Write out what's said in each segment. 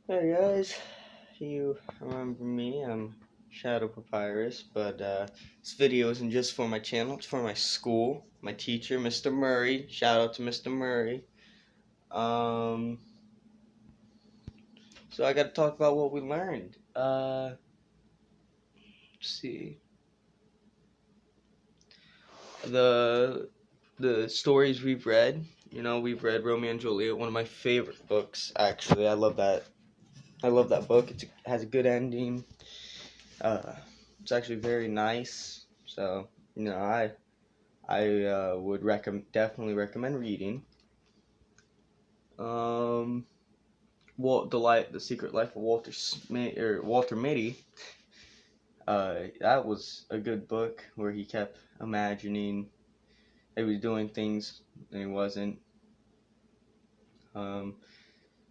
Hey guys, you remember me? I'm Shadow Papyrus, but this video isn't just for my channel, it's for my school, my teacher, Mr. Murray. Shout out to Mr. Murray. Um, so I gotta talk about what we learned. Let's see. The stories we've read, we've read Romeo and Juliet, one of my favorite books, actually. I love that book. It has a good ending. It's actually very nice. So, I would definitely recommend reading. The Secret Life of Walter Smith or Walter Mitty. That was a good book where he kept imagining he was doing things and he wasn't. Um,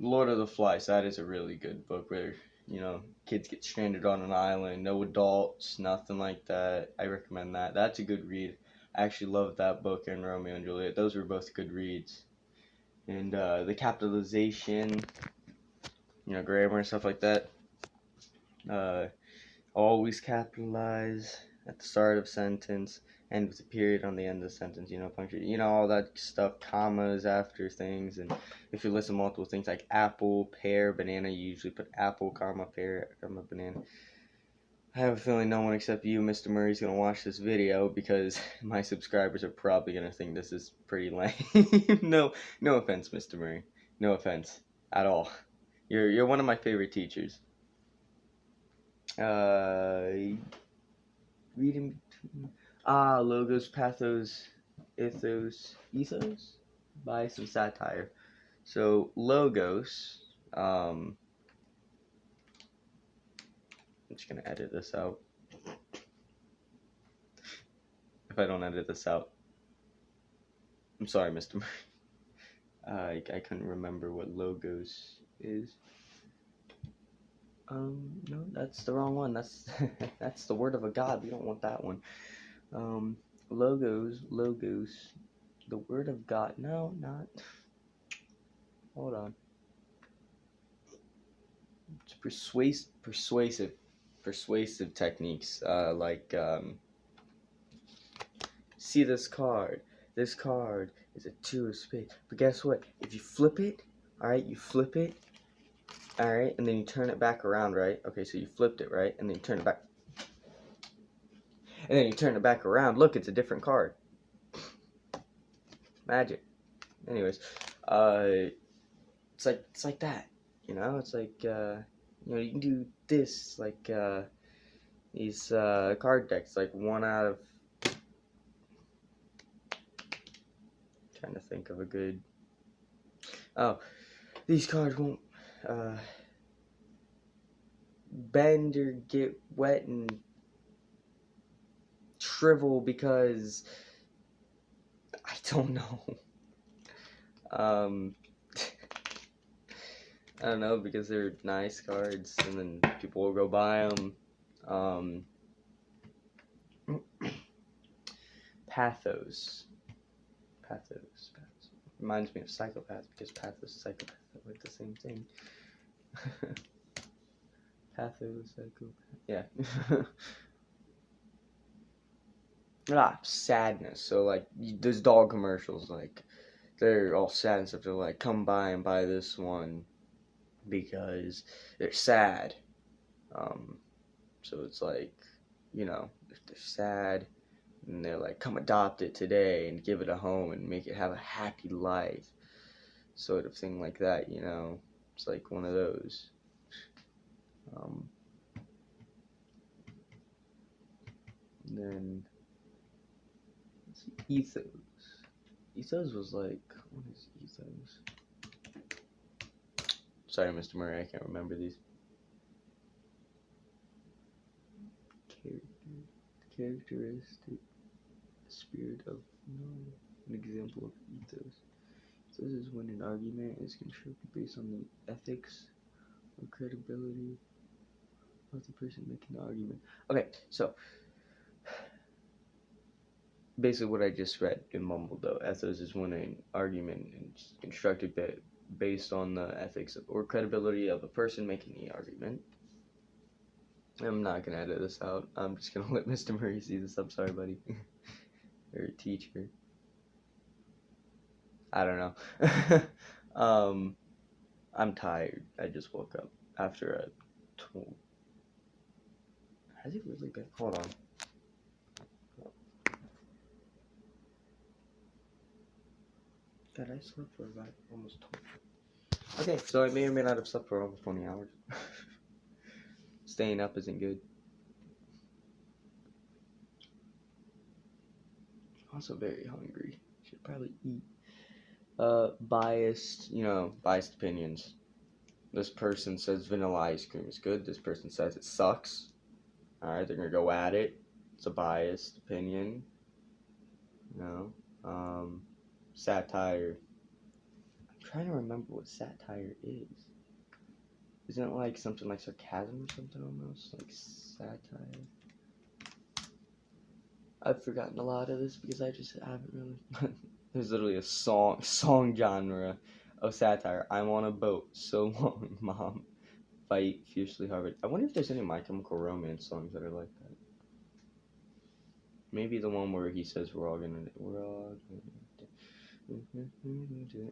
Lord of the Flies. That is a really good book where kids get stranded on an island, no adults, nothing like that. I recommend that. That's a good read. I actually loved that book and Romeo and Juliet. Those were both good reads. And the capitalization, grammar and stuff like that. Always capitalize at the start of sentence, end with a period on the end of the sentence, punctuation, all that stuff, commas after things. And if you listen multiple things like apple, pear, banana, you usually put apple, comma, pear, comma, banana. I have a feeling no one except you, Mr. Murray, is going to watch this video because my subscribers are probably going to think this is pretty lame. No offense, Mr. Murray. No offense at all. You're one of my favorite teachers. Reading between logos, pathos, ethos by some satire. So logos, I'm just gonna edit this out. If I don't edit this out, I'm sorry, Mr. Murray. I couldn't remember what logos is. No, that's the wrong one. That's that's the word of a god. We don't want that one. Logos. The word of God. No, not. Hold on. It's persuasive techniques. See this card. This card is a two of spades. But guess what? If you flip it, alright, alright, and then you turn it back around, right? Okay, so you flipped it, right? And then you turn it back. And then you turn it back around. Look, it's a different card. Magic. Anyways, it's like that. It's like you can do this like these card decks, like one out of. Trying to think of a good. Oh, these cards won't bend or get wet and shrivel because I don't know. I don't know, because they're nice cards and then people will go buy them. Pathos. Reminds me of psychopath because pathos and psychopath are like the same thing. Pathos, psychopath. Yeah. Sadness. So like those dog commercials, like they're all sad and stuff. They're like, come by and buy this one because they're sad. So it's like, they're sad and they're like, come adopt it today and give it a home and make it have a happy life, sort of thing like that. It's like one of those. Then ethos. Ethos was like, what is ethos? Sorry, Mr. Murray, I can't remember these. Characteristic, spirit of, an example of ethos. Ethos is when an argument is constructed based on the ethics or credibility of the person making the argument. Okay, so basically what I just read in mumbled though. Ethos is when an argument is constructed based on the ethics or credibility of a person making the argument. I'm not gonna edit this out. I'm just gonna let Mr. Murray see this. I'm sorry, buddy. Or teacher. I don't know. I'm tired. I just woke up after a. Has it really been? Hold on. God, I slept for about almost 20. Okay, so I may or may not have slept for almost 20 hours. Staying up isn't good. I'm also very hungry. Should probably eat. Biased opinions. This person says vanilla ice cream is good. This person says it sucks. Alright, they're gonna go at it. It's a biased opinion. Satire. I'm trying to remember what satire is. Isn't it like something like sarcasm or something almost? Like satire? I've forgotten a lot of this because I just haven't really. There's literally a song genre of satire. I'm on a boat, so long, mom. Fight fiercely hard. I wonder if there's any My Chemical Romance songs that are like that. Maybe the one where he says we're all gonna.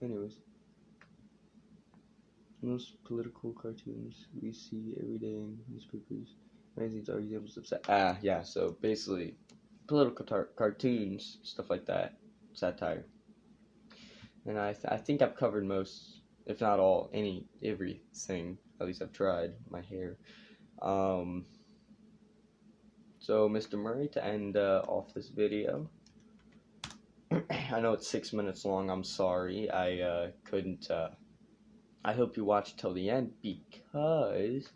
Anyways, most political cartoons we see every day in newspapers. Magazines are examples of yeah. So basically, political cartoons, stuff like that, satire. And I think I've covered most, if not all, everything. At least I've tried. My hair. So Mr. Murray, to end off this video. I know it's 6 minutes long. I'm sorry. I couldn't. I hope you watch till the end because.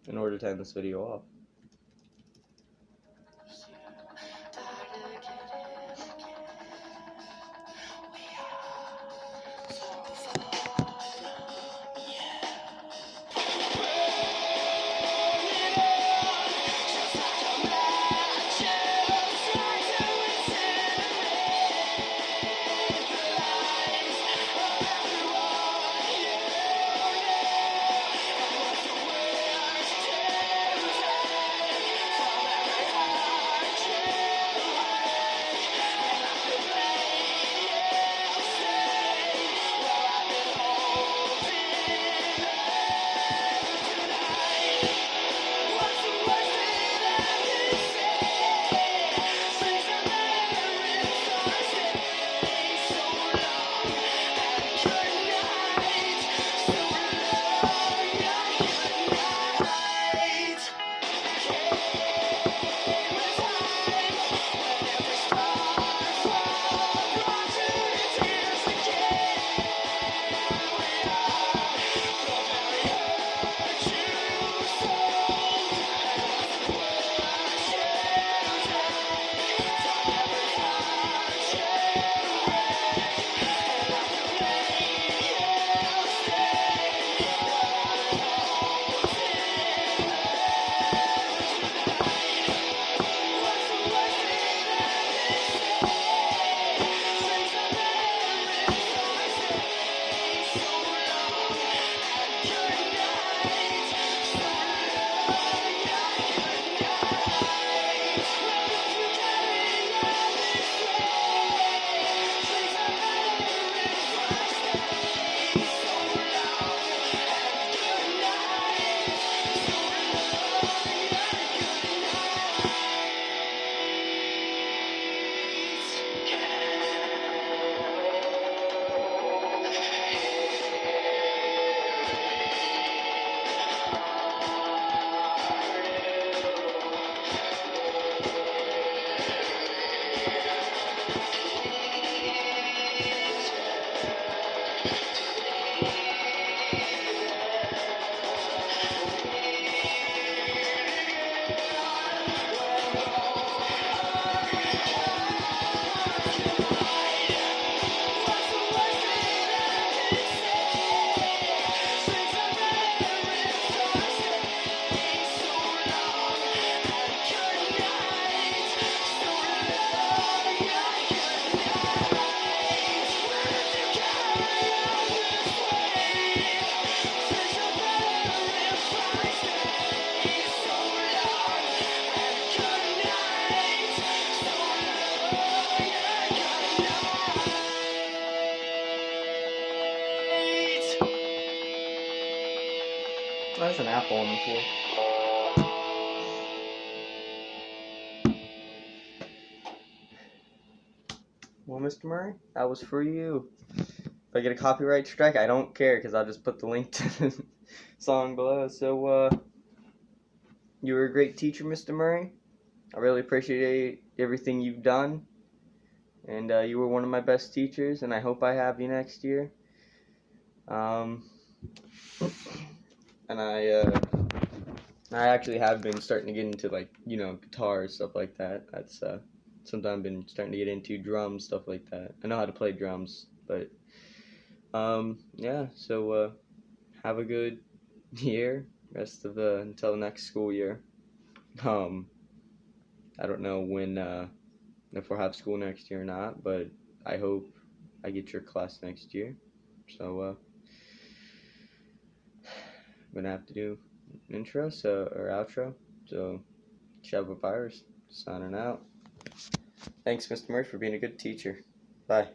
In order to end this video off. apple on the floor. Well, Mr. Murray, that was for you. If I get a copyright strike, I don't care, because I'll just put the link to the song below. So, you were a great teacher, Mr. Murray. I really appreciate everything you've done. And you were one of my best teachers, and I hope I have you next year. And I actually have been starting to get into, like, guitar and stuff like that. That's something I've been starting to get into, drums, stuff like that. I know how to play drums, but yeah. So have a good year, rest of until the next school year. I don't know when if we'll have school next year or not, but I hope I get your class next year. So I'm gonna have to do an intro or outro. So Shabba Virus signing out. Thanks, Mr. Murray, for being a good teacher. Bye.